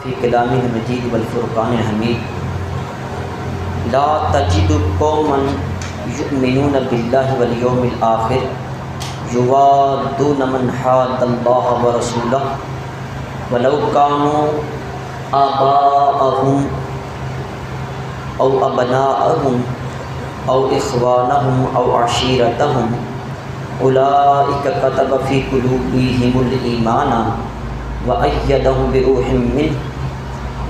فی کلامہ المجید والفرقان الحمید لا تجد قوما یؤمنون باللہ والیوم الآخر یوادون من حاد اللہ ورسولہ ولو کانوا آباءهم او ابناءهم او اخوانهم او عشیرتهم اولئک کتب فی قلوبہم الایمان وأيدهم بروح منه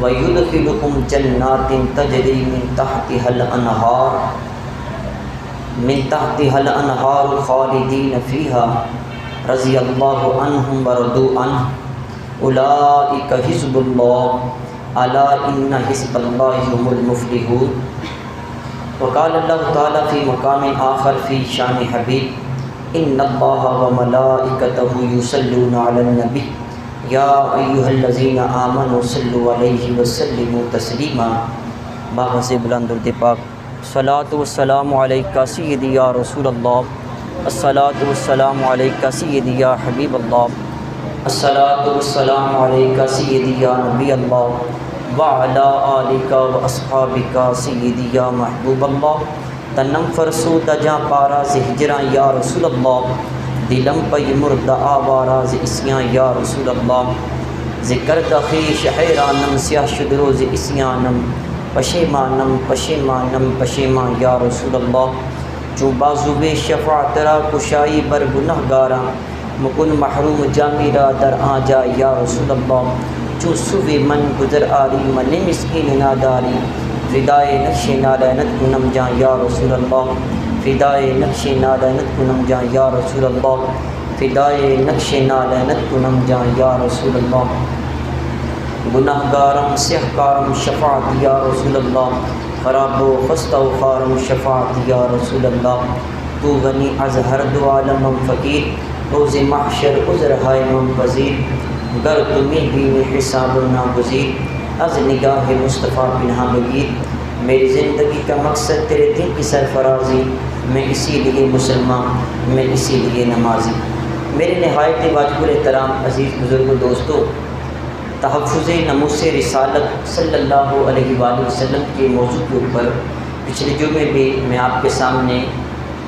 ويدخلهم جنات تجري من تحتها الأنهار خالدين فيها رضي الله عنهم ورضوا عنه أولئك حزب الله ألا إن حزب الله هم المفلحون. وقال الله تعالى في مقام آخر في شان حبيب إن الله وملائكته يصلون على النبي یا ایھا الذین آمنوا صلوا علیہ وسلموا تسلیما. باغ سے بلند درود پاک. الصلاۃ والسلام علیکہ سیدی یا رسول اللہ، الصلاۃ والسلام علیکہ سیدی یا حبیب اللہ، الصلاۃ والسلام علیکہ سیدی یا نبی اللہ وعلی آلک واصحابک سیدی یا محبوب اللہ. تنم فرسود جاں پاراز ہجراں یا رسول اللہ، دلم پی مرد آواراز اسیاں یا رسول اللہ. ذکر دخیش حیرانم سیاہ شدروز اسیانم پشیمانم پشیمانم پشیمان یا رسول اللہ. چو بازوب شفاعت را کشائی بر گناہ گاراں مکن محروم جامی را در آجا یا رسول اللہ. چو سوی من گزر آری من مسکین ناداری فدائے نقش نالینت کنم جاں یا رسول اللہ. فدائے نقش نالینت کنم جاں یا رسول اللہ. فدائے نقش نالینت کنم جاں یا رسول اللہ. گناہ گارم سیہ کارم شفاعت یا رسول اللہ. خراب و خستہ و خارم شفاعت یا رسول اللہ. تو غنی از ہر دو عالم فقیر روز محشر عذر ہائے پذیر. گر تمہیں بھی حساب ناگزیر از نگاہ مصطفیٰ پنہا بگیر. میری زندگی کا مقصد تیرے دین کی سرفرازی، میں اسی لیے مسلمان، میں اسی لیے نمازی. میرے نہایت واجب الاحترام عزیز بزرگ دوستوں، تحفظ ناموس رسالت صلی اللہ علیہ وآلہ وسلم کے موضوع کے اوپر پچھلے جمعے بھی میں آپ کے سامنے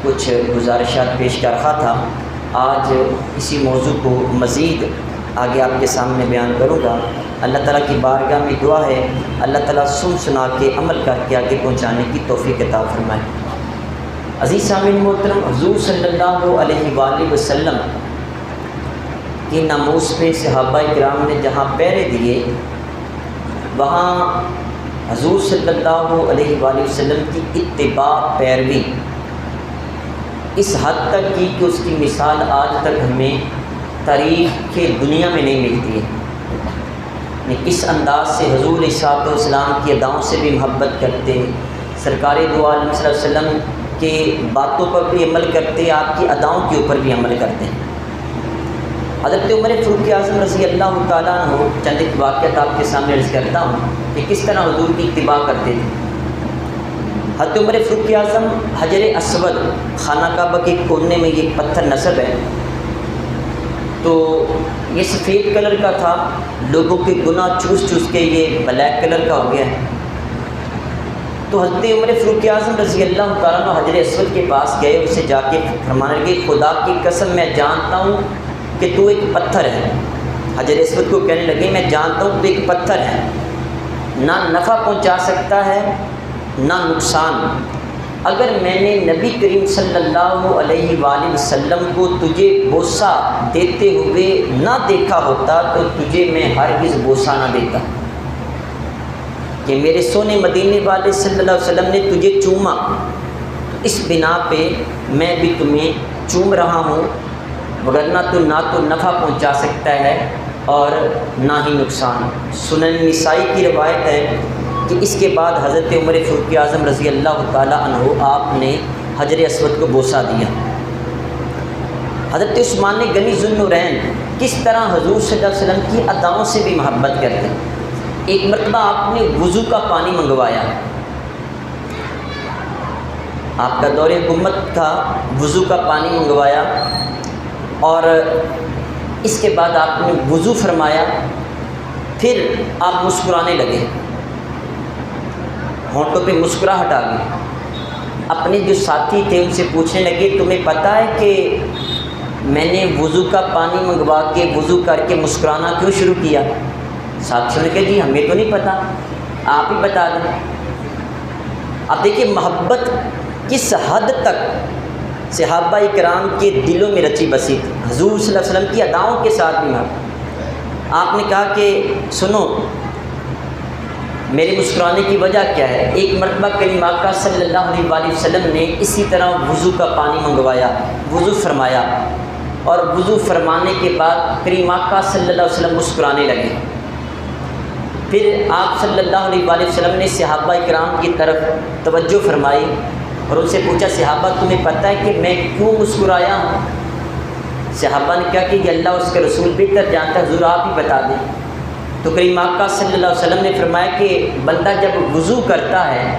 کچھ گزارشات پیش کر رہا تھا. آج اسی موضوع کو مزید آگے آپ کے سامنے بیان کروں گا. اللہ تعالیٰ کی بارگاہ میں دعا ہے اللہ تعالیٰ سنا کے عمل کر کے آگے پہنچانے کی توفیق عطا فرمائے. عزیز سامعین محترم، حضور صلی اللہ علیہ وآلہ وسلم کی ناموس میں صحابہ کرام نے جہاں پہرے دیے وہاں حضور صلی اللہ علیہ وآلہ وسلم کی اتباع پیروی اس حد تک کی کہ اس کی مثال آج تک ہمیں تاریخ کے دنیا میں نہیں ملتی ہے. کس انداز سے حضور علیہ السلام کی اداؤں سے بھی محبت کرتے، سرکار دو عالم صلی اللہ علیہ وسلم کے باتوں پر بھی عمل کرتے، آپ کی اداؤں کے اوپر بھی عمل کرتے ہیں. حضرت عمر فاروق اعظم رضی اللہ تعالیٰ عنہ چند ایک واقعات آپ کے سامنے عرض کرتا ہوں کہ کس طرح حضور کی اتباع کرتے تھے. حضرت عمر فاروق اعظم حجر اسود خانہ کعبہ کے کونے میں یہ پتھر نصب ہے، تو یہ سفید کلر کا تھا، لوگوں کے گناہ چوس چوس کے یہ بلیک کلر کا ہو گیا ہے. تو حضرت عمر فاروق اعظم رضی اللہ تعالیٰ عنہ حجر اسود کے پاس گئے، اسے جا کے فرمانے لگے خدا کی قسم میں جانتا ہوں کہ تو ایک پتھر ہے. حجر اسود کو کہنے لگے میں جانتا ہوں تو ایک پتھر ہے، نہ نفع پہنچا سکتا ہے نہ نقصان. اگر میں نے نبی کریم صلی اللہ علیہ وآلہ وسلم کو تجھے بوسہ دیتے ہوئے نہ دیکھا ہوتا تو تجھے میں ہرگز بوسہ نہ دیتا. کہ میرے سونے مدینے والے صلی اللہ علیہ وسلم نے تجھے چوما، اس بنا پہ میں بھی تمہیں چوم رہا ہوں، وگرنہ تو نہ تو نفع پہنچا سکتا ہے اور نہ ہی نقصان. سنن نسائی کی روایت ہے کہ اس کے بعد حضرت عمر فاروق اعظم رضی اللہ تعالیٰ عنہ آپ نے حجر اسود کو بوسہ دیا. حضرت عثمان غنی ذو النورین کس طرح حضور صلی اللہ علیہ وسلم کی اداؤں سے بھی محبت کرتے ہیں. ایک مرتبہ آپ نے وضو کا پانی منگوایا، آپ کا دور حکومت تھا، وضو کا پانی منگوایا اور اس کے بعد آپ نے وضو فرمایا پھر آپ مسکرانے لگے، ہونٹوں پہ مسکراہٹ آ گئی۔ اپنے جو ساتھی تھے ان سے پوچھنے لگے تمہیں پتہ ہے کہ میں نے وضو کا پانی منگوا کے وضو کر کے مسکرانا کیوں شروع کیا؟ ساتھیوں نے کہا جی ہمیں تو نہیں پتہ، آپ ہی بتا دیں۔ اب دیکھیے محبت کس حد تک صحابہ کرام کے دلوں میں رچی بسی تھی، حضور صلی اللہ علیہ وسلم کی اداؤں کے ساتھ بھی آپ نے کہا کہ سنو میرے مسکرانے کی وجہ کیا ہے؟ ایک مرتبہ کریم آقا صلی اللہ علیہ وآلہ وسلم نے اسی طرح وضو کا پانی منگوایا، وضو فرمایا، اور وضو فرمانے کے بعد کریم آقا صلی اللہ علیہ وسلم مسکرانے لگے۔ پھر آپ صلی اللہ علیہ وآلہ وسلم نے صحابہ کرام کی طرف توجہ فرمائی اور ان سے پوچھا صحابہ تمہیں پتہ ہے کہ میں کیوں مسکرایا ہوں؟ صحابہ نے کہا کہ یہ اللہ اس کے رسول بہتر جانتا ہے، حضور آپ ہی بتا دیں۔ تو کریم آقا صلی اللہ علیہ وسلم نے فرمایا کہ بندہ جب وضو کرتا ہے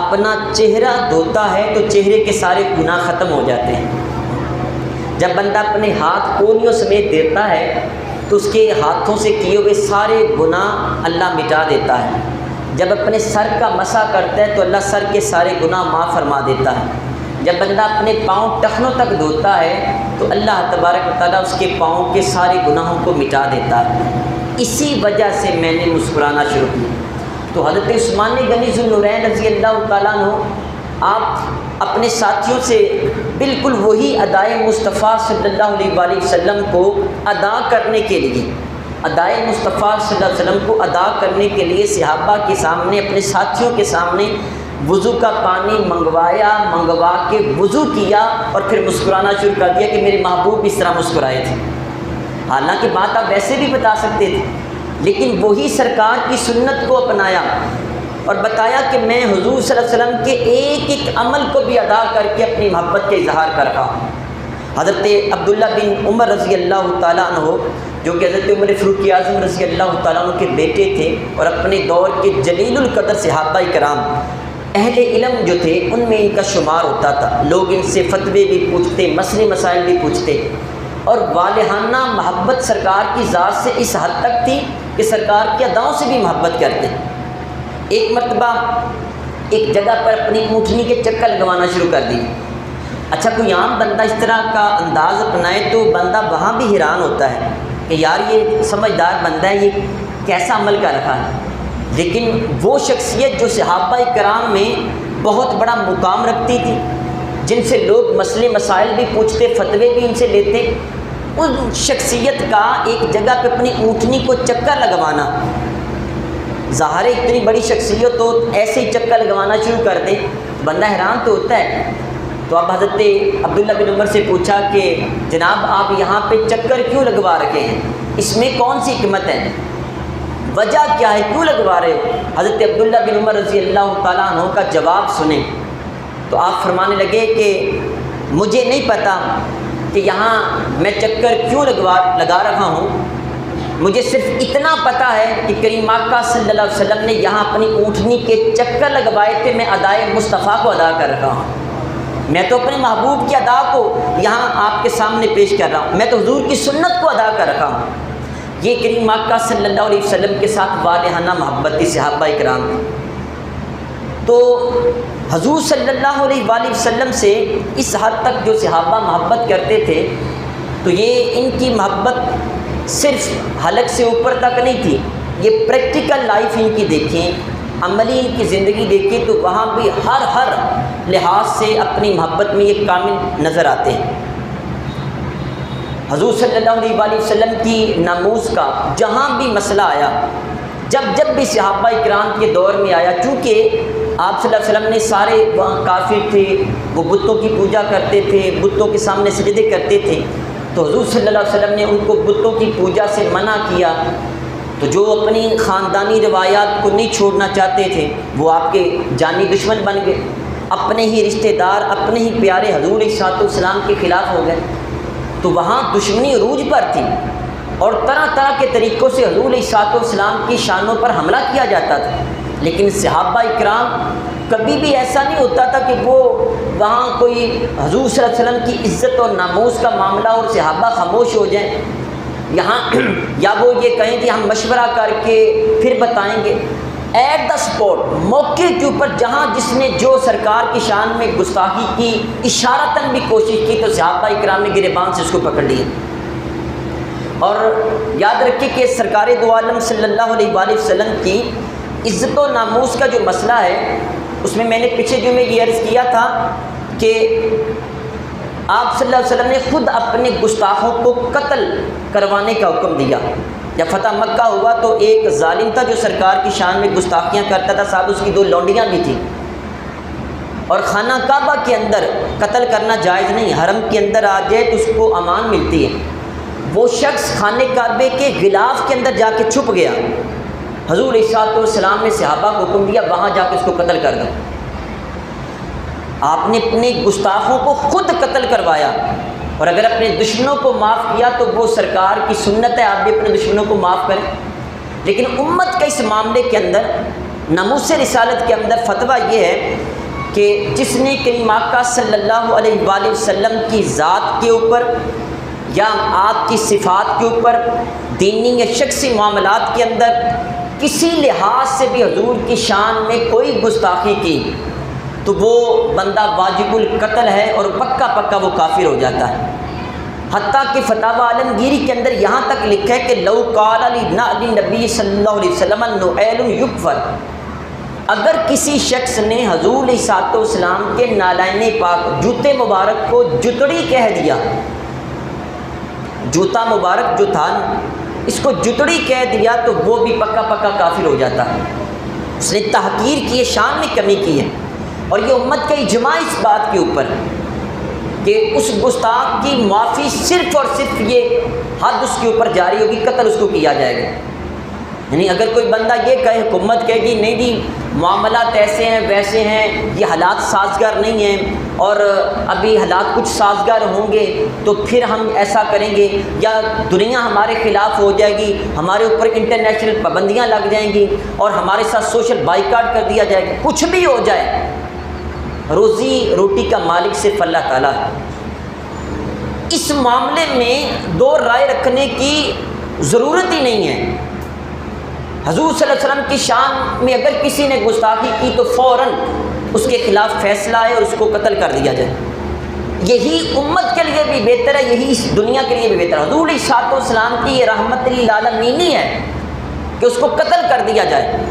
اپنا چہرہ دھوتا ہے تو چہرے کے سارے گناہ ختم ہو جاتے ہیں۔ جب بندہ اپنے ہاتھ کونیوں سمیت دیتا ہے تو اس کے ہاتھوں سے کیے ہوئے سارے گناہ اللہ مٹا دیتا ہے۔ جب اپنے سر کا مسح کرتا ہے تو اللہ سر کے سارے گناہ معاف فرما دیتا ہے۔ جب بندہ اپنے پاؤں ٹخنوں تک دھوتا ہے تو اللہ تبارک و تعالیٰ اس کے پاؤں کے سارے گناہوں کو مٹا دیتا ہے۔ اسی وجہ سے میں نے مسکرانا شروع کیا۔ تو حضرت عثمان غنی ذو النورین رضی اللہ تعالیٰ عنہ آپ اپنے ساتھیوں سے بالکل وہی ادائے مصطفیٰ صلی اللہ علیہ وآلہ وسلم کو ادا کرنے کے لیے، ادائے مصطفیٰ صلی اللہ علیہ وسلم کو ادا کرنے کے لیے صحابہ کے سامنے، اپنے ساتھیوں کے سامنے وضو کا پانی منگوا کے وضو کیا اور پھر مسکرانا شروع کر دیا کہ میرے محبوب اس طرح مسکرائے تھے۔ حالانکہ بات آپ ویسے بھی بتا سکتے تھے، لیکن وہی سرکار کی سنت کو اپنایا اور بتایا کہ میں حضور صلی اللہ علیہ وسلم کے ایک ایک عمل کو بھی ادا کر کے اپنی محبت کا اظہار کر رہا ہوں۔ حضرت عبداللہ بن عمر رضی اللہ تعالیٰ عنہ جو کہ حضرت عمر فاروق اعظم رضی اللہ تعالیٰ عنہ کے بیٹے تھے اور اپنے دور کے جلیل القدر صحابہ کرام اہل علم جو تھے ان میں ان کا شمار ہوتا تھا، لوگ ان سے فتوے بھی پوچھتے، مسئلے مسائل بھی پوچھتے، اور والہانہ محبت سرکار کی ذات سے اس حد تک تھی کہ سرکار کی اداؤں سے بھی محبت کرتے۔ ایک مرتبہ ایک جگہ پر اپنی اونٹنی کے چکر لگوانا شروع کر دی۔ اچھا کوئی عام بندہ اس طرح کا انداز اپنائے تو بندہ وہاں بھی حیران ہوتا ہے کہ یار یہ سمجھدار بندہ ہے، یہ کیسا عمل کر رہا ہے۔ لیکن وہ شخصیت جو صحابہ کرام میں بہت بڑا مقام رکھتی تھی، جن سے لوگ مسئلے مسائل بھی پوچھتے، فتوے بھی ان سے لیتے، ان شخصیت کا ایک جگہ پہ اپنی اونٹنی کو چکر لگوانا، ظاہر ہے اتنی بڑی شخصیت تو ایسے ہی چکر لگوانا شروع کر دے، بندہ حیران تو ہوتا ہے۔ تو اب حضرت عبداللہ بن عمر سے پوچھا کہ جناب آپ یہاں پہ چکر کیوں لگوا رکھے ہیں، اس میں کون سی حکمت ہے، وجہ کیا ہے، کیوں لگوا رہے ہو؟ حضرت عبداللہ بن عمر رضی اللہ تعالیٰ عنہ کا جواب سنیں تو آپ فرمانے لگے کہ مجھے نہیں پتہ کہ یہاں میں چکر کیوں لگا رہا ہوں، مجھے صرف اتنا پتہ ہے کہ کریم آقا صلی اللہ علیہ وسلم نے یہاں اپنی اونٹنی کے چکر لگوائے تھے، میں ادائے مصطفیٰ کو ادا کر رہا ہوں، میں تو اپنے محبوب کی ادا کو یہاں آپ کے سامنے پیش کر رہا ہوں، میں تو حضور کی سنت کو ادا کر رہا ہوں۔ یہ کریم آقا صلی اللہ علیہ وسلم کے ساتھ والہانہ محبت تھی صحابہ کرام کی۔ تو حضور صلی اللہ علیہ وآلہ وسلم سے اس حد تک جو صحابہ محبت کرتے تھے، تو یہ ان کی محبت صرف حلق سے اوپر تک نہیں تھی، یہ پریکٹیکل لائف ان کی دیکھیں، عملی ان کی زندگی دیکھیں تو وہاں بھی ہر لحاظ سے اپنی محبت میں یہ کامل نظر آتے ہیں۔ حضور صلی اللہ علیہ وآلہ وسلم کی ناموس کا جہاں بھی مسئلہ آیا، جب بھی صحابہ کرام کے دور میں آیا، چونکہ آپ صلی اللہ علیہ وسلم نے سارے وہاں کافر تھے، وہ بتوں کی پوجا کرتے تھے، بتوں کے سامنے سجدے کرتے تھے، تو حضور صلی اللہ علیہ وسلم نے ان کو بتوں کی پوجا سے منع کیا۔ تو جو اپنی خاندانی روایات کو نہیں چھوڑنا چاہتے تھے وہ آپ کے جانی دشمن بن گئے، اپنے ہی رشتہ دار، اپنے ہی پیارے حضور علیہ السلام کے خلاف ہو گئے۔ تو وہاں دشمنی عروج پر تھی اور طرح طرح کے طریقوں سے حضور علیہ السلام کی شانوں پر حملہ کیا جاتا تھا، لیکن صحابہ اکرام کبھی بھی ایسا نہیں ہوتا تھا کہ وہ وہاں کوئی حضور صلی اللہ علیہ وسلم کی عزت اور ناموس کا معاملہ اور صحابہ خاموش ہو جائیں۔ یہاں یا وہ یہ کہیں کہ ہم مشورہ کر کے پھر بتائیں گے، ایٹ دا اسپاٹ، موقع کے اوپر جہاں جس نے جو سرکار کی شان میں گستاخی کی اشارتاً بھی کوشش کی تو صحابہ اکرام نے گریبان سے اس کو پکڑ لیا۔ اور یاد رکھیں کہ سرکار دو عالم صلی اللہ علیہ وآلہ وسلم کی عزت و ناموس کا جو مسئلہ ہے، اس میں نے پچھلے جو میں یہ عرض کیا تھا کہ آپ صلی اللہ علیہ وسلم نے خود اپنے گستاخوں کو قتل کروانے کا حکم دیا۔ جب فتح مکہ ہوا تو ایک ظالم تھا جو سرکار کی شان میں گستاخیاں کرتا تھا، صاحب اس کی 2 لونڈیاں بھی تھیں، اور خانہ کعبہ کے اندر قتل کرنا جائز نہیں، حرم کے اندر آ جائے تو اس کو امان ملتی ہے۔ وہ شخص خانہ کعبے کے غلاف کے اندر جا کے چھپ گیا، حضور علیہ الصلوۃ والسلام نے صحابہ کو حکم دیا وہاں جا کے اس کو قتل کر دو۔ آپ نے اپنے گستاخوں کو خود قتل کروایا، اور اگر اپنے دشمنوں کو معاف کیا تو وہ سرکار کی سنت ہے، آپ بھی اپنے دشمنوں کو معاف کریں۔ لیکن امت کا اس معاملے کے اندر، ناموس رسالت کے اندر فتویٰ یہ ہے کہ جس نے کریم آقا صلی اللہ علیہ وآلہ وسلم کی ذات کے اوپر یا آپ کی صفات کے اوپر دینی یا شخصی معاملات کے اندر کسی لحاظ سے بھی حضور کی شان میں کوئی گستاخی کی تو وہ بندہ واجب القتل ہے، اور پکا پکا وہ کافر ہو جاتا ہے۔ حتیٰ کہ فتاوی عالمگیری کے اندر یہاں تک لکھا ہے کہ لو قال للنبی صلی اللہ علیہ وسلم نعیل یکفر، اگر کسی شخص نے حضور علیہ الصلوۃ والسلام کے نالین پاک جوتے مبارک کو جتڑی کہہ دیا، جوتا مبارک جو تھا اس کو جتڑی کہہ دیا تو وہ بھی پکا پکا کافر ہو جاتا ہے۔ اس نے تحقیر کی ہے، شان میں کمی کی ہے، اور یہ امت کا اجماع اس بات کے اوپر کہ اس گستاخ کی معافی صرف اور صرف یہ حد اس کے اوپر جاری ہوگی، قتل اس کو کیا جائے گا۔ یعنی اگر کوئی بندہ یہ کہے، حکومت کہے گی نہیں جی معاملات ایسے ہیں ویسے ہیں، یہ حالات سازگار نہیں ہیں اور ابھی حالات کچھ سازگار ہوں گے تو پھر ہم ایسا کریں گے، یا دنیا ہمارے خلاف ہو جائے گی، ہمارے اوپر انٹرنیشنل پابندیاں لگ جائیں گی اور ہمارے ساتھ سوشل بائیکاٹ کر دیا جائے گا، کچھ بھی ہو جائے، روزی روٹی کا مالک صرف اللہ تعالیٰ ہے۔ اس معاملے میں 2 رائے رکھنے کی ضرورت ہی نہیں ہے۔ حضور صلی اللہ علیہ وسلم کی شان میں اگر کسی نے گستاخی کی تو فوراً اس کے خلاف فیصلہ ہے اور اس کو قتل کر دیا جائے۔ یہی امت کے لیے بھی بہتر ہے، یہی اس دنیا کے لیے بھی بہتر ہے۔ حضور علیہ الصلوۃ والسلام کی یہ رحمت للعالمین ہے کہ اس کو قتل کر دیا جائے۔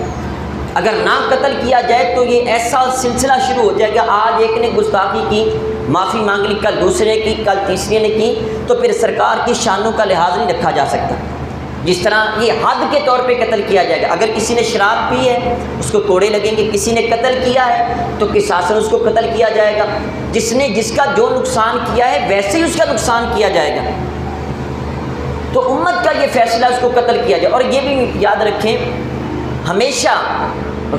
اگر نہ قتل کیا جائے تو یہ ایسا سلسلہ شروع ہو جائے گا، آج ایک نے گستاخی کی، معافی مانگ لی، کل دوسرے کی، کل تیسرے نے کی، تو پھر سرکار کی شانوں کا لحاظ نہیں رکھا جا سکتا۔ جس طرح یہ حد کے طور پہ قتل کیا جائے گا، اگر کسی نے شراب پی ہے اس کو کوڑے لگیں گے، کسی نے قتل کیا ہے تو قصاصاً اس کو قتل کیا جائے گا، جس کا جو نقصان کیا ہے ویسے ہی اس کا نقصان کیا جائے گا۔ تو امت کا یہ فیصلہ اس کو قتل کیا جائے۔ اور یہ بھی یاد رکھیں، ہمیشہ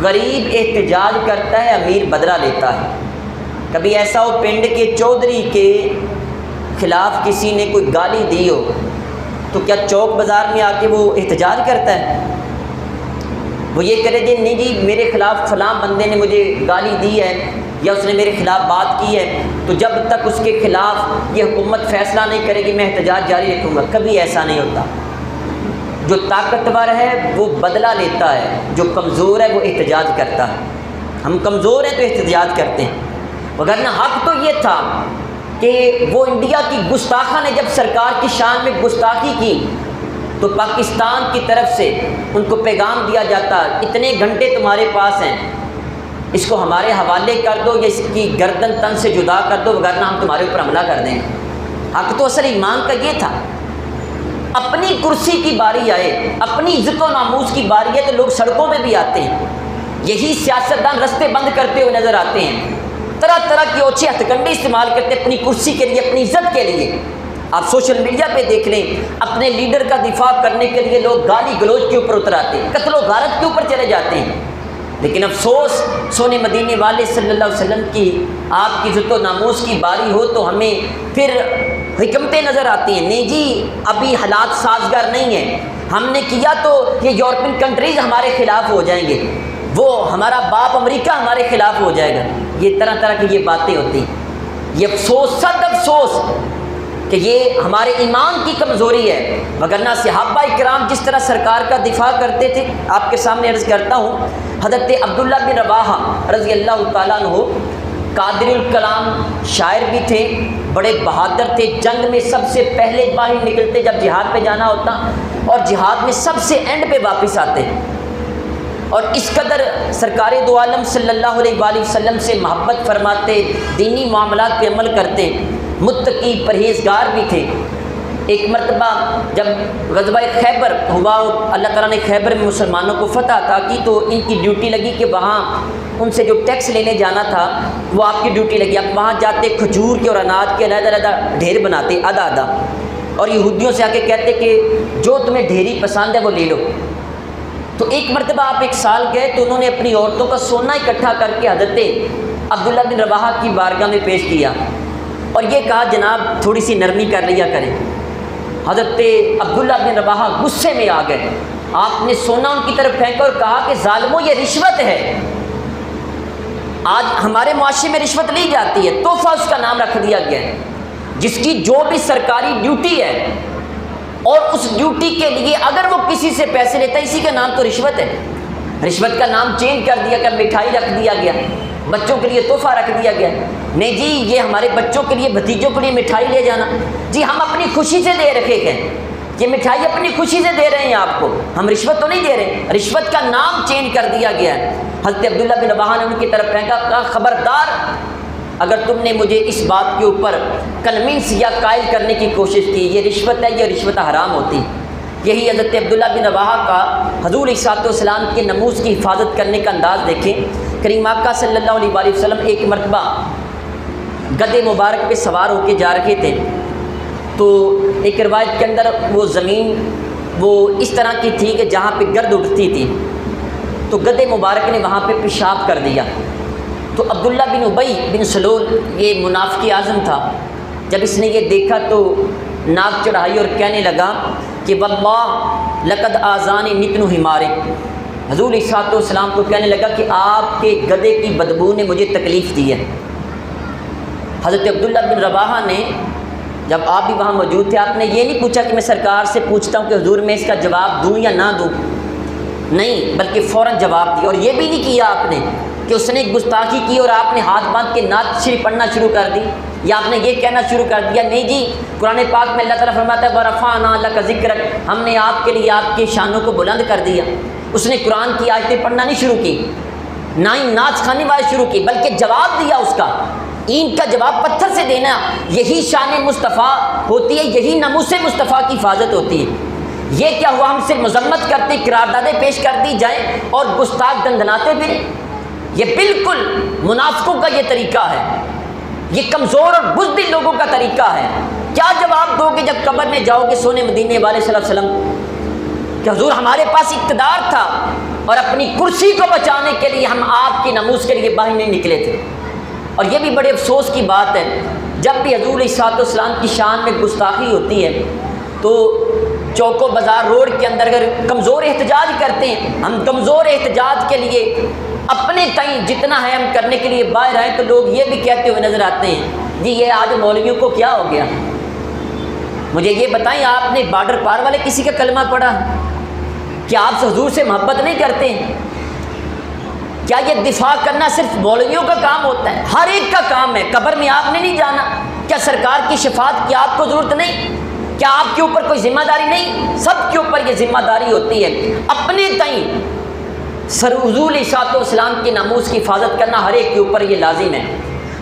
غریب احتجاج کرتا ہے، امیر بدلہ لیتا ہے۔ کبھی ایسا ہو پنڈ کے چودھری کے خلاف کسی نے کوئی گالی دی ہو تو کیا چوک بازار میں آ کے وہ احتجاج کرتا ہے؟ وہ یہ کرے جی نہیں جی میرے خلاف فلاں بندے نے مجھے گالی دی ہے یا اس نے میرے خلاف بات کی ہے تو جب تک اس کے خلاف یہ حکومت فیصلہ نہیں کرے گی میں احتجاج جاری رکھوں گا۔ کبھی ایسا نہیں ہوتا۔ جو طاقتور ہے وہ بدلہ لیتا ہے، جو کمزور ہے وہ احتجاج کرتا ہے۔ ہم کمزور ہیں تو احتجاج کرتے ہیں، وگرنہ حق تو یہ تھا کہ وہ انڈیا کی گستاخہ نے جب سرکار کی شان میں گستاخی کی تو پاکستان کی طرف سے ان کو پیغام دیا جاتا اتنے گھنٹے تمہارے پاس ہیں، اس کو ہمارے حوالے کر دو یا اس کی گردن تن سے جدا کر دو وگرنہ ہم تمہارے اوپر حملہ کر دیں گے۔ حق تو اصل ایمان کا یہ تھا۔ اپنی کرسی کی باری آئے، اپنی عزت و ناموس کی باری ہے تو لوگ سڑکوں پہ بھی آتے ہیں، یہی سیاستدان رستے بند کرتے ہوئے نظر آتے ہیں، طرح طرح کی اوچھے ہتھ کنڈے استعمال کرتے ہیں اپنی کرسی کے لیے، اپنی عزت کے لیے۔ آپ سوشل میڈیا پہ دیکھ لیں، اپنے لیڈر کا دفاع کرنے کے لیے لوگ گالی گلوچ کے اوپر اتر آتے ہیں، قتل و غارت کے اوپر چلے جاتے ہیں۔ لیکن افسوس سونے مدینے والے صلی اللہ علیہ وسلم کی آپ کی عزت و ناموس کی باری ہو تو ہمیں پھر حکمتیں نظر آتی ہیں، نہیں جی ابھی حالات سازگار نہیں ہیں، ہم نے کیا تو یہ یورپین کنٹریز ہمارے خلاف ہو جائیں گے، وہ ہمارا باپ امریکہ ہمارے خلاف ہو جائے گا۔ یہ طرح طرح کی یہ باتیں ہوتی ہیں۔ یہ افسوس، صد افسوس کہ یہ ہمارے ایمان کی کمزوری ہے، وگرنہ صحابہ کرام جس طرح سرکار کا دفاع کرتے تھے. آپ کے سامنے عرض کرتا ہوں، حضرت عبداللہ بن رواحہ رضی اللہ تعالیٰ عنہ قادر الکلام شاعر بھی تھے، بڑے بہادر تھے. جنگ میں سب سے پہلے باہر نکلتے جب جہاد پہ جانا ہوتا، اور جہاد میں سب سے اینڈ پہ واپس آتے. اور اس قدر سرکار دو عالم صلی اللہ علیہ وآلہ وسلم سے محبت فرماتے، دینی معاملات پہ عمل کرتے، متقی پرہیزگار بھی تھے. ایک مرتبہ جب غزوہ خیبر ہوا، اللہ تعالیٰ نے خیبر میں مسلمانوں کو فتح عطا کی، تو ان کی ڈیوٹی لگی کہ وہاں ان سے جو ٹیکس لینے جانا تھا وہ آپ کی ڈیوٹی لگی. اب وہاں جاتے کھجور کے اور اناج کے علیحدہ علیحدہ ڈھیر بناتے آدھا آدھا، اور یہودیوں سے آ کے کہتے کہ جو تمہیں ڈھیری پسند ہے وہ لے لو. تو ایک مرتبہ آپ ایک سال گئے تو انہوں نے اپنی عورتوں کا سونا اکٹھا کر کے حضرت عبداللہ بن رواحہ کی بارگاہ میں پیش کیا، اور یہ کہا جناب تھوڑی سی نرمی کر لیا کریں. حضرت عبداللہ بن رواحہ غصے میں آ گئے. آپ نے سونا ان کی طرف پھینکا اور کہا کہ ظالموں یہ رشوت ہے. آج ہمارے معاشرے میں رشوت لی جاتی ہے، تحفہ اس کا نام رکھ دیا گیا ہے. جس کی جو بھی سرکاری ڈیوٹی ہے اور اس ڈیوٹی کے لیے اگر وہ کسی سے پیسے لیتا ہے، اسی کا نام تو رشوت ہے. رشوت کا نام چینج کر دیا گیا، مٹھائی رکھ دیا گیا، بچوں کے لیے تحفہ رکھ دیا گیا. نہیں جی یہ ہمارے بچوں کے لیے بھتیجوں کے لیے مٹھائی لے جانا، جی ہم اپنی خوشی سے دے رکھے ہیں، یہ مٹھائی اپنی خوشی سے دے رہے ہیں آپ کو، ہم رشوت تو نہیں دے رہے. رشوت کا نام چینج کر دیا گیا ہے. حضرت عبداللہ بن رواحہ نے ان کی طرف پھینکا، کہا خبردار اگر تم نے مجھے اس بات کے اوپر کنونس یا قائل کرنے کی کوشش کی، یہ رشوت ہے، یہ رشوت حرام ہوتی. یہی حضرت عبداللہ بن رواحہ کا حضور علیہ الصلوۃ والسلام کے ناموس کی حفاظت کرنے کا انداز دیکھیں. کریم آقا صلی اللہ علیہ وآلہ وسلم ایک مرتبہ گدے مبارک پہ سوار ہو کے جا رہے تھے، تو ایک روایت کے اندر وہ زمین وہ اس طرح کی تھی کہ جہاں پہ گرد اٹھتی تھی، تو گدے مبارک نے وہاں پہ پیشاب کر دیا. تو عبداللہ بن ابی بن سلول یہ منافق اعظم تھا، جب اس نے یہ دیکھا تو ناک چڑھائی اور کہنے لگا کہ واللہ لقد آذانی نتن حمارک. حضور علیہ الصلوۃ والسلام کو کہنے لگا کہ آپ کے گدے کی بدبو نے مجھے تکلیف دی ہے. حضرت عبداللہ بن رواحہ نے جب آپ بھی وہاں موجود تھے، آپ نے یہ نہیں پوچھا کہ میں سرکار سے پوچھتا ہوں کہ حضور میں اس کا جواب دوں یا نہ دوں، نہیں، بلکہ فوراً جواب دیا. اور یہ بھی نہیں کیا آپ نے کہ اس نے گستاخی کی اور آپ نے ہاتھ باندھ کے نعت شریف پڑھنا شروع کر دی، یا آپ نے یہ کہنا شروع کر دیا. نہیں جی، قرآن پاک میں اللہ تعالیٰ فرماتا ہے وَرَفَعْنَا لَكَ ذِكْرَكَ، ہم نے آپ کے لیے آپ کی شانوں کو بلند کر دیا. اس نے قرآن کی آیتیں پڑھنا نہیں شروع کی، نہ ہی نعت خانی والے شروع کی، بلکہ جواب دیا. اس کا اینٹ کا جواب پتھر سے دینا، یہی شان مصطفیٰ ہوتی ہے، یہی ناموس مصطفیٰ کی حفاظت ہوتی ہے. یہ کیا ہوا ہم سے مذمت کرتے، قراردادیں پیش کر دی جائیں اور گستاخ دندناتے پھریں؟ یہ بالکل منافقوں کا یہ طریقہ ہے، یہ کمزور اور بزدل لوگوں کا طریقہ ہے. کیا جواب دو گے جب قبر میں جاؤ گے سونے مدینے والے صلی اللہ علیہ وسلم کہ حضور ہمارے پاس اقتدار تھا اور اپنی کرسی کو بچانے کے لیے ہم آپ کی ناموس کے لیے باہر نہیں نکلے تھے. اور یہ بھی بڑے افسوس کی بات ہے، جب بھی حضور علیہ الصلوۃ والسلام کی شان میں گستاخی ہوتی ہے تو چوک و بازار روڈ کے اندر اگر کمزور احتجاج کرتے ہیں، ہم کمزور احتجاج کے لیے اپنے تئیں جتنا ہے ہم کرنے کے لیے باہر آئیں، تو لوگ یہ بھی کہتے ہوئے نظر آتے ہیں جی یہ آج مولویوں کو کیا ہو گیا. مجھے یہ بتائیں، آپ نے بارڈر پار والے کسی کا کلمہ پڑھا؟ کیا آپ حضور سے محبت نہیں کرتے ہیں؟ کیا یہ دفاع کرنا صرف مولویوں کا کام ہوتا ہے؟ ہر ایک کا کام ہے. قبر میں آپ نے نہیں جانا، کیا سرکار کی شفاعت کی آپ کو ضرورت نہیں؟ کیا آپ کے اوپر کوئی ذمہ داری نہیں؟ سب کے اوپر یہ ذمہ داری ہوتی ہے. اپنے تئیں حضور علیہ الصلوۃ والسلام کے ناموس کی حفاظت کرنا ہر ایک کے اوپر یہ لازم ہے.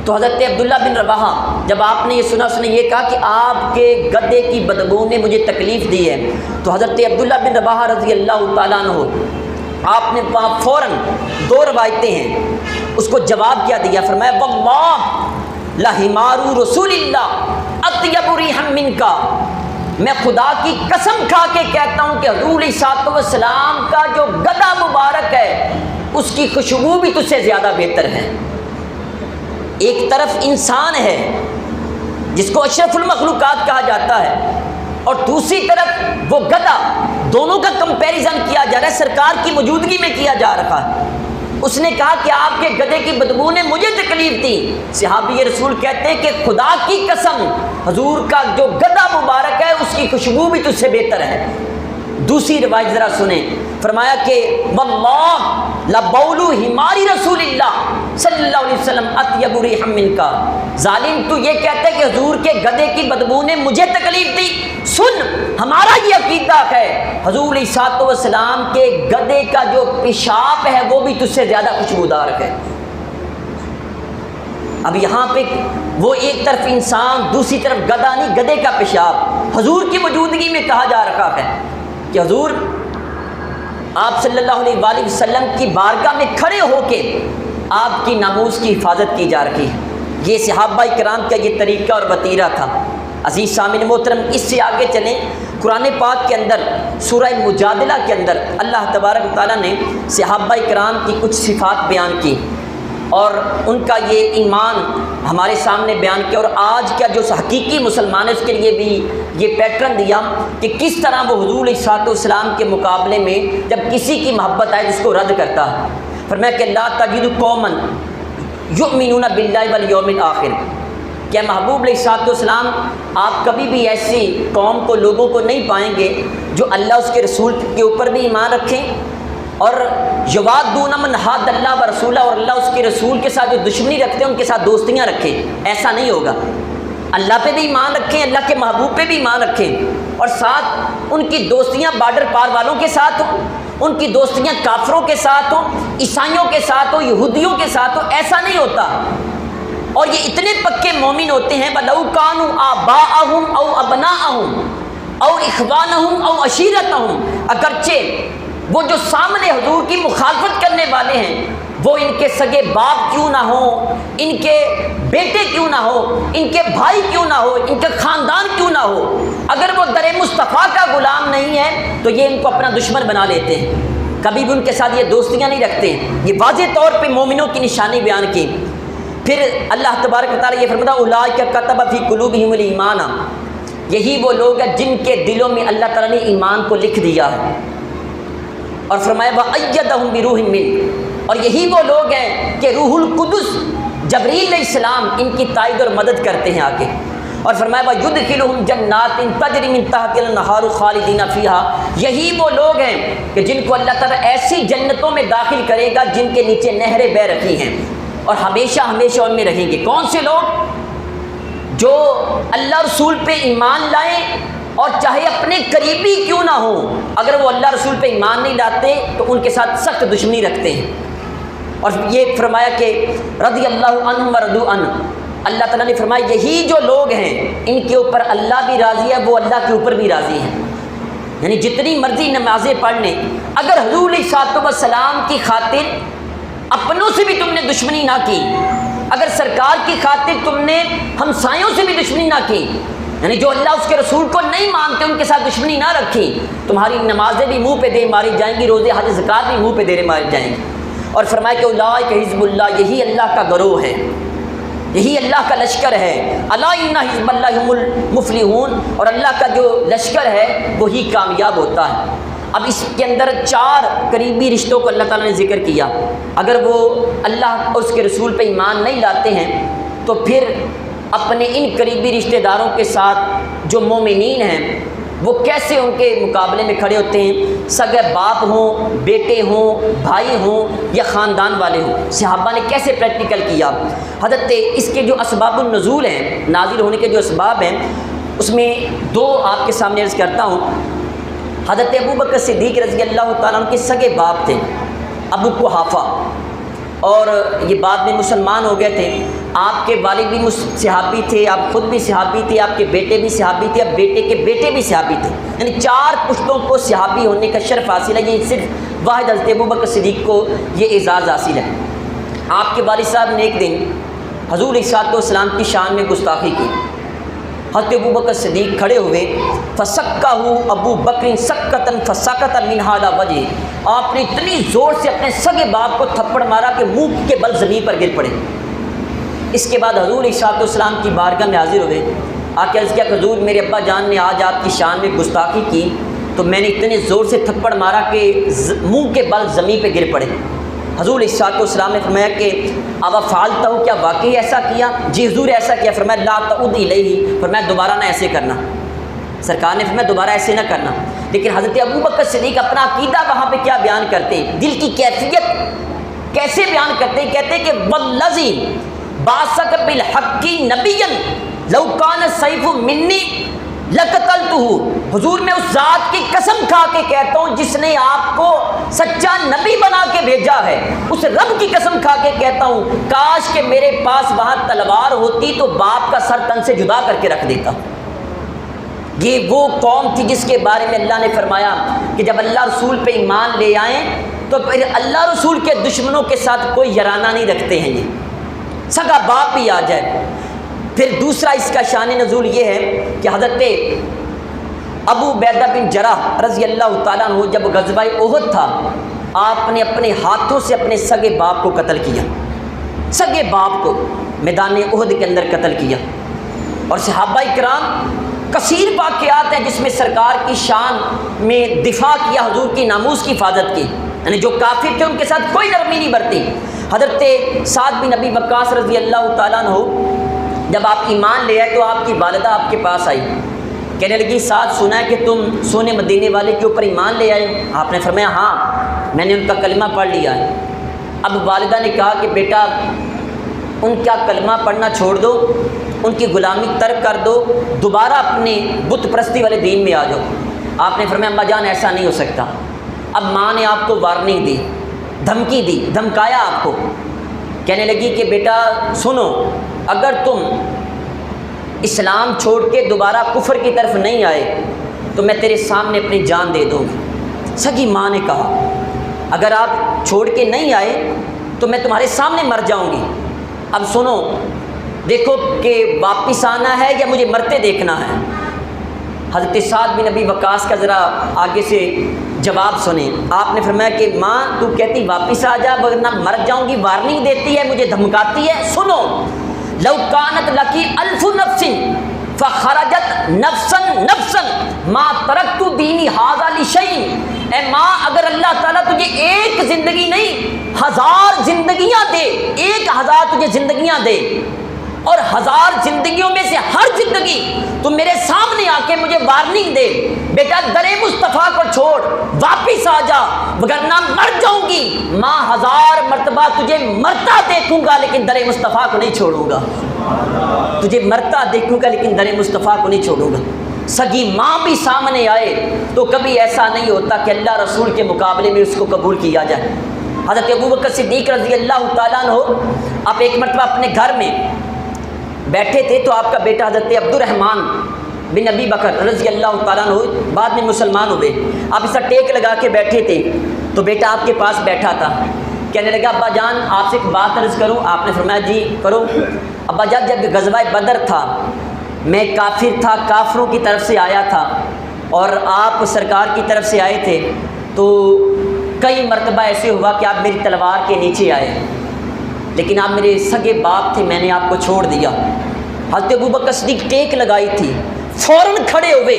تو حضرت عبداللہ بن رواحہ جب آپ نے یہ سنا، اس نے یہ کہا کہ آپ کے گدے کی بدبو نے مجھے تکلیف دی ہے. تو حضرت عبداللہ بن رواحہ رضی اللہ تعالیٰ عنہ آپ نے وہاں فوراً دو روایتیں ہیں، اس کو جواب کیا دیا، فرمایا واللہ لحمار رسول اللہ اطیب ریحا منکا، میں خدا کی قسم کھا کے کہتا ہوں کہ حضور علیہ الصلوۃ والسلام کا جو گدا مبارک ہے اس کی خوشبو بھی تجھ سے زیادہ بہتر ہے. ایک طرف انسان ہے جس کو اشرف المخلوقات کہا جاتا ہے، اور دوسری طرف وہ گدا، دونوں کا کمپیریزن کیا جا رہا ہے، سرکار کی موجودگی میں کیا جا رہا ہے. اس نے کہا کہ آپ کے گدھے کی بدبو نے مجھے تکلیف دی۔ صحابی رسول کہتے ہیں کہ خدا کی قسم حضور کا جو گدھا مبارک ہے اس کی خوشبو بھی تجھ سے بہتر ہے۔ دوسری روایت ذرا سنیں، فرمایا کہ واللہ لبولو حمار رسول اللہ صلی اللہ علیہ وسلم اطیب ریحا منکا، ظالم تو یہ کہتا ہے کہ حضور کے گدھے کی بدبو نے مجھے تکلیف دی؟ سن، ہمارا یہ عقیدہ ہے حضور علیہ الصلوۃ والسلام کے گدھے کا جو پیشاب ہے وہ بھی تجھ سے زیادہ خوشبودار ہے۔ اب یہاں پہ وہ ایک طرف انسان، دوسری طرف گدھا نہیں، گدھے کا پیشاب حضور کی موجودگی میں کہا جا رہا ہے کہ حضور آپ صلی اللہ علیہ وآلہ وسلم کی بارگاہ میں کھڑے ہو کے آپ کی ناموس کی حفاظت کی جا رہی ہے۔ یہ صحابہ کرام کا یہ طریقہ اور وتیرہ تھا۔ عزیز سامعین محترم، اس سے آگے چلیں، قرآن پاک کے اندر سورہ مجادلہ کے اندر اللہ تبارک و تعالیٰ نے صحابہ کرام کی کچھ صفات بیان کی اور ان کا یہ ایمان ہمارے سامنے بیان کیا، اور آج کا جو حقیقی مسلمان ہے اس کے لیے بھی یہ پیٹرن دیا کہ کس طرح وہ حضور علیہ الصلوۃ والسلام کے مقابلے میں جب کسی کی محبت آئے اس کو رد کرتا ہے۔ فرمایا کہ لا تجد قوما یؤمنون باللہ والیوم الآخر، کیا محبوب علیہ الصلوۃ والسلام آپ کبھی بھی ایسی قوم کو، لوگوں کو نہیں پائیں گے جو اللہ اس کے رسول کے اوپر بھی ایمان رکھیں، اور یوادون من حاد اللہ و رسولہ، اور اللہ اس کے رسول کے ساتھ جو دشمنی رکھتے ہیں ان کے ساتھ دوستیاں رکھیں؟ ایسا نہیں ہوگا۔ اللہ پہ بھی ایمان رکھیں، اللہ کے محبوب پہ بھی ایمان رکھیں، اور ساتھ ان کی دوستیاں بارڈر پار والوں کے ساتھ ہوں، ان کی دوستیاں کافروں کے ساتھ ہوں، عیسائیوں کے ساتھ ہوں، یہودیوں کے ساتھ ہوں۔ ایسا نہیں ہوتا، اور یہ اتنے پکے مومن ہوتے ہیں وَلَوْ كَانُوا آبَاءَهُمْ أَوْ أَبْنَاءَهُمْ أَوْ إِخْوَانَهُمْ أَوْ عَشِيرَتَهُمْ، اگرچہ وہ جو سامنے حضور کی مخالفت کرنے والے ہیں وہ ان کے سگے باپ کیوں نہ ہوں، ان کے بیٹے کیوں نہ ہو، ان کے بھائی کیوں نہ ہو، ان کے خاندان کیوں نہ ہو، اگر وہ در مصطفیٰ کا غلام نہیں ہے تو یہ ان کو اپنا دشمن بنا لیتے ہیں، کبھی بھی ان کے ساتھ یہ دوستیاں نہیں رکھتے ہیں۔ یہ واضح طور پہ مومنوں کی نشانی بیان کی۔ پھر اللہ تبارک و تعالیٰ یہ فرماتا اولئک کتب فی قلوبہم الایمان، یہی وہ لوگ ہیں جن کے دلوں میں اللہ تعالیٰ نے ایمان کو لکھ دیا ہے، اور فرمایا وَأَيَّدَهُم بِرُوحٍ مِّنْهُ، اور یہی وہ لوگ ہیں کہ روح القدس جبریل علیہ السلام ان کی تائید اور مدد کرتے ہیں آگے، اور فرمایا وَيُدْخِلُهُم جَنَّاتٍ تَجْرِی مِن تَحْتِهَا الْأَنْہَارُ خَالِدِینَ فِیہَا، یہی وہ لوگ ہیں کہ جن کو اللہ تعالیٰ ایسی جنتوں میں داخل کرے گا جن کے نیچے نہریں بہہ رہی ہیں اور ہمیشہ ہمیشہ ان میں رہیں گے۔ کون سے لوگ؟ جو اللہ رسول پہ ایمان لائیں اور چاہے اپنے قریبی کیوں نہ ہوں، اگر وہ اللہ رسول پہ ایمان نہیں لاتے تو ان کے ساتھ سخت دشمنی رکھتے ہیں۔ اور یہ فرمایا کہ رضی اللہ عنہم ورضوا عنہ، اللہ تعالیٰ نے فرمایا یہی جو لوگ ہیں ان کے اوپر اللہ بھی راضی ہے، وہ اللہ کے اوپر بھی راضی ہیں۔ یعنی جتنی مرضی نمازیں پڑھ لیں، اگر حضور علیہ الصلوۃ والسلام کی خاطر اپنوں سے بھی تم نے دشمنی نہ کی، اگر سرکار کی خاطر تم نے ہمسایوں سے بھی دشمنی نہ کی، یعنی جو اللہ اس کے رسول کو نہیں مانتے ان کے ساتھ دشمنی نہ رکھی، تمہاری نمازیں بھی منہ پہ دے ماری جائیں گی، روزے حج زکوٰۃ بھی منہ پہ دے ماری جائیں گی۔ اور فرمایا کہ اولئک حزب اللہ، یہی اللہ کا گروہ ہے، یہی اللہ کا لشکر ہے۔ الا ان حزب اللہ هم المفلحون، اور اللہ کا جو لشکر ہے وہی کامیاب ہوتا ہے۔ اب اس کے اندر 4 قریبی رشتوں کو اللہ تعالیٰ نے ذکر کیا، اگر وہ اللہ اور اس کے رسول پہ ایمان نہیں لاتے ہیں تو پھر اپنے ان قریبی رشتہ داروں کے ساتھ جو مومنین ہیں وہ کیسے ان کے مقابلے میں کھڑے ہوتے ہیں، سگے باپ ہوں، بیٹے ہوں، بھائی ہوں یا خاندان والے ہوں۔ صحابہ نے کیسے پریکٹیکل کیا؟ حضرت اس کے جو اسباب النزول ہیں، نازل ہونے کے جو اسباب ہیں، اس میں 2 آپ کے سامنے عرض کرتا ہوں۔ حضرت ابوبکر صدیق رضی اللہ تعالیٰ عنہ کے سگے باپ تھے ابو قحافہ، اور یہ بعد میں مسلمان ہو گئے تھے۔ آپ کے والد بھی صحابی تھے، آپ خود بھی صحابی تھے، آپ کے بیٹے بھی صحابی تھے، اب بیٹے کے بیٹے بھی صحابی تھے، یعنی 4 پشتوں کو صحابی ہونے کا شرف حاصل ہے۔ یہ صرف واحد حضرت ابوبکر صدیق کو یہ اعزاز حاصل ہے۔ آپ کے والد صاحب نے ایک دن حضور علیہ الصلوۃ والسلام کی شان میں گستاخی کی۔ حضرت ابوبکر صدیق کھڑے ہوئے، فسکہ ابو بکر سکتن فسکت منہا علی وجہ، آپ نے اتنی زور سے اپنے سگے باپ کو تھپڑ مارا کہ منہ کے بل زمین پر گر پڑے۔ اس کے بعد حضور علیہ الصلوۃ والسلام کی بارگاہ میں حاضر ہوئے، آ کے عرض کیا کہ حضور میرے ابا جان نے آج آپ کی شان میں گستاخی کی تو میں نے اتنے زور سے تھپڑ مارا کہ منہ کے بل زمین پہ گر پڑے۔ حضور علیہ الصلوۃ والسلام نے فرمایا کہ اب فعلتہ، کیا واقعی ایسا کیا؟ جی حضور ایسا کیا۔ فرمایا لا تعود الیہ، فرمایا دوبارہ نہ ایسے کرنا۔ سرکار نے فرمایا دوبارہ ایسے نہ کرنا۔ لیکن حضرت ابوبکر صدیق اپنا عقیدہ وہاں پہ کیا بیان کرتے، دل کی کیفیت کیسے بیان کرتے، کہتے کہ والذی بعثک بالحق نبیا لو کان السیف منی لقتلتہ، حضور میں اس ذات کی قسم کھا کے کہتا ہوں جس نے آپ کو سچا نبی بنا کے بھیجا ہے، اس رب کی قسم کھا کے کہتا ہوں کاش کہ میرے پاس وہاں تلوار ہوتی تو باپ کا سر تن سے جدا کر کے رکھ دیتا۔ یہ وہ قوم تھی جس کے بارے میں اللہ نے فرمایا کہ جب اللہ رسول پہ ایمان لے آئیں تو پھر اللہ رسول کے دشمنوں کے ساتھ کوئی یارانہ نہیں رکھتے ہیں، یہ سگا باپ بھی آ جائے۔ پھر دوسرا اس کا شان نزول یہ ہے کہ حضرت ابو عبیدہ بن جراح رضی اللہ تعالیٰ عنہ جب غزوہ احد تھا، آپ نے اپنے ہاتھوں سے اپنے سگے باپ کو قتل کیا، سگے باپ کو میدان احد کے اندر قتل کیا۔ اور صحابہ کرام کثیر واقعات ہیں جس میں سرکار کی شان میں دفاع کیا، حضور کی ناموس کی حفاظت کی، یعنی جو کافر تھے ان کے ساتھ کوئی نرمی نہیں برتی۔ حضرت سعد بن ابی وقاص رضی اللہ تعالیٰ عنہ جب آپ ایمان لے آئے تو آپ کی والدہ آپ کے پاس آئی، کہنے لگی سعد سنا ہے کہ تم سونے مدینے والے کے اوپر ایمان لے آئے۔ آپ نے فرمایا ہاں میں نے ان کا کلمہ پڑھ لیا ہے۔ اب والدہ نے کہا کہ بیٹا ان کا کلمہ پڑھنا چھوڑ دو، ان کی غلامی ترک کر دو، دوبارہ اپنے بت پرستی والے دین میں آ جاؤ۔ آپ نے فرمایا اماں جان ایسا نہیں ہو سکتا۔ اب ماں نے آپ کو وارننگ دی، دھمکی دی، دھمکایا آپ کو، کہنے لگی کہ بیٹا سنو، اگر تم اسلام چھوڑ کے دوبارہ کفر کی طرف نہیں آئے تو میں تیرے سامنے اپنی جان دے دوں گی۔ سگی ماں نے کہا اگر آپ چھوڑ کے نہیں آئے تو میں تمہارے سامنے مر جاؤں گی۔ اب سنو دیکھو کہ واپس آنا ہے یا مجھے مرتے دیکھنا ہے۔ حضرت سعد بن ابی وقاص کا ذرا آگے سے جواب سنیں۔ آپ نے فرمایا کہ ماں تو کہتی واپس آ جا ورنہ مر جاؤں گی، وارننگ دیتی ہے، مجھے دھمکاتی ہے۔ سنو لو کانت لکی الف نفس فخرجت نفسا نفسا ما ترکت دینی ھذا لشیء، اے ماں اگر اللہ تعالیٰ تجھے ایک زندگی نہیں 1000 زندگیاں دے، 1000 تجھے زندگیاں دے اور 1000 زندگیوں میں سے ہر زندگی تو میرے سامنے آ کے مجھے وارننگ دے بیٹا در مصطفیٰ کو چھوڑ واپس آ جا وگرنہ مر جاؤں گی، ماں 1000 مرتبہ تجھے مرتا دیکھوں گا لیکن در مصطفیٰ کو نہیں چھوڑوں گا، تجھے مرتا دیکھوں گا لیکن در مصطفیٰ کو نہیں چھوڑوں گا۔ سگی ماں بھی سامنے آئے تو کبھی ایسا نہیں ہوتا کہ اللہ رسول کے مقابلے میں اس کو قبول کیا جائے۔ حضرت ابوبکر صدیق رضی اللہ تعالیٰ عنہ آپ ایک مرتبہ اپنے گھر میں بیٹھے تھے تو آپ کا بیٹا حضرت عبد الرحمن بن ابی بکر رضی اللہ تعالیٰ عنہ بعد میں مسلمان ہوئے، آپ اس کا ٹیک لگا کے بیٹھے تھے تو بیٹا آپ کے پاس بیٹھا تھا، کہنے لگا ابا جان آپ سے ایک بات عرض کروں؟ آپ نے فرمایا جی کرو۔ ابا جان جب غزوہ بدر تھا میں کافر تھا، کافروں کی طرف سے آیا تھا اور آپ سرکار کی طرف سے آئے تھے تو کئی مرتبہ ایسے ہوا کہ آپ میری تلوار کے نیچے آئے لیکن آپ میرے سگے باپ تھے، میں نے آپ کو چھوڑ دیا۔ حضرت ابوبکر صدیق ٹیک لگائی تھی، فوراً کھڑے ہوئے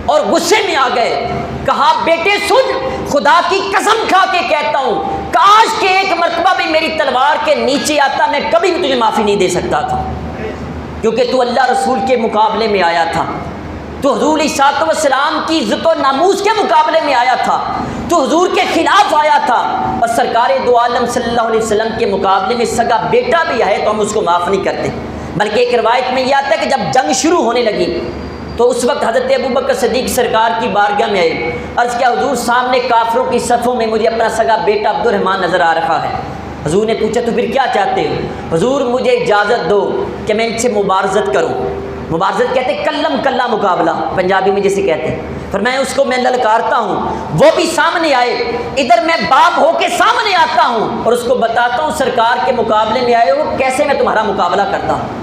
اور غصے میں آ گئے، کہا بیٹے سن خدا کی قسم کھا کے کہتا ہوں کاش کہ ایک مرتبہ بھی میری تلوار کے نیچے آتا، میں کبھی بھی تجھے معافی نہیں دے سکتا تھا، کیونکہ تو اللہ رسول کے مقابلے میں آیا تھا، تو حضور علیہ الصلوۃ والسلام کی عزت و ناموس کے مقابلے میں آیا تھا، تو حضور کے خلاف آیا تھا، اور سرکار دو عالم صلی اللہ علیہ وسلم کے مقابلے میں سگا بیٹا بھی آئے تو ہم اس کو معاف نہیں کرتے۔ بلکہ ایک روایت میں یہ آتا ہے کہ جب جنگ شروع ہونے لگی تو اس وقت حضرت ابوبکر صدیق سرکار کی بارگاہ میں آئے، عرض کیا حضور سامنے کافروں کی صفوں میں مجھے اپنا سگا بیٹا عبد الرحمن نظر آ رہا ہے۔ حضور نے پوچھا تو پھر کیا چاہتے ہو؟ حضور مجھے اجازت دو کہ میں ان سے مبارزت کروں۔ مبارزت کہتے ہیں کلم کلا مقابلہ، پنجابی میں جسے کہتے ہیں۔ پھر میں اس کو میں للکارتا ہوں، وہ بھی سامنے آئے، ادھر میں باپ ہو کے سامنے آتا ہوں اور اس کو بتاتا ہوں سرکار کے مقابلے میں آئے ہو کیسے میں تمہارا مقابلہ کرتا ہوں۔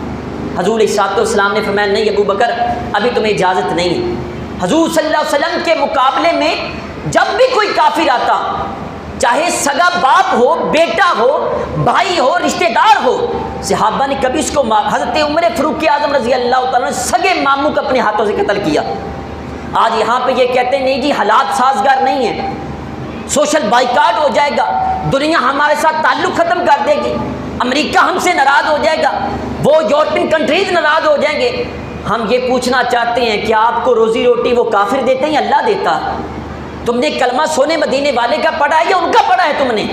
حضور علیہ الصلوۃ والسلام نے فرمایا نہیں ابو بکر ابھی تمہیں اجازت نہیں ہے۔ حضور صلی اللہ علیہ وسلم کے مقابلے میں جب بھی کوئی کافر آتا، چاہے سگا باپ ہو، بیٹا ہو، بھائی ہو، رشتہ دار ہو، صحابہ نے کبھی اس کو حضرت عمر فاروق اعظم رضی اللہ تعالیٰ نے سگے ماموں کو اپنے ہاتھوں سے قتل کیا۔ آج یہاں پہ یہ کہتے ہیں نہیں جی حالات سازگار نہیں ہیں، سوشل بائیکاٹ ہو جائے گا، دنیا ہمارے ساتھ تعلق ختم کر دے گی، امریکہ ہم سے ناراض ہو جائے گا، وہ یورپین کنٹریز ناراض ہو جائیں گے۔ ہم یہ پوچھنا چاہتے ہیں کہ آپ کو روزی روٹی وہ کافر دیتے ہیں یا اللہ دیتا؟ تم نے کلمہ سونے مدینے والے کا پڑھا ہے یا ان کا پڑھا ہے؟ تم نے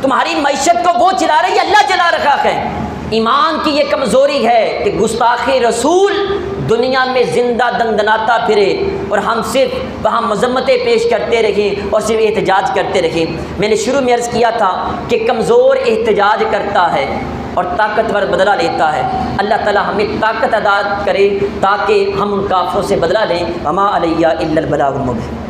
تمہاری معیشت کو وہ چلا رہے یا اللہ چلا رکھا ہے؟ ایمان کی یہ کمزوری ہے کہ گستاخ رسول دنیا میں زندہ دندناتا پھرے اور ہم صرف وہاں مذمتیں پیش کرتے رہیں اور صرف احتجاج کرتے رہیں۔ میں نے شروع میں عرض کیا تھا کہ کمزور احتجاج کرتا ہے اور طاقتور بدلہ لیتا ہے۔ اللہ تعالی ہمیں طاقت عطا کرے تاکہ ہم ان کافروں سے بدلہ لیں۔ وما علیہ الا البلاغ المبین۔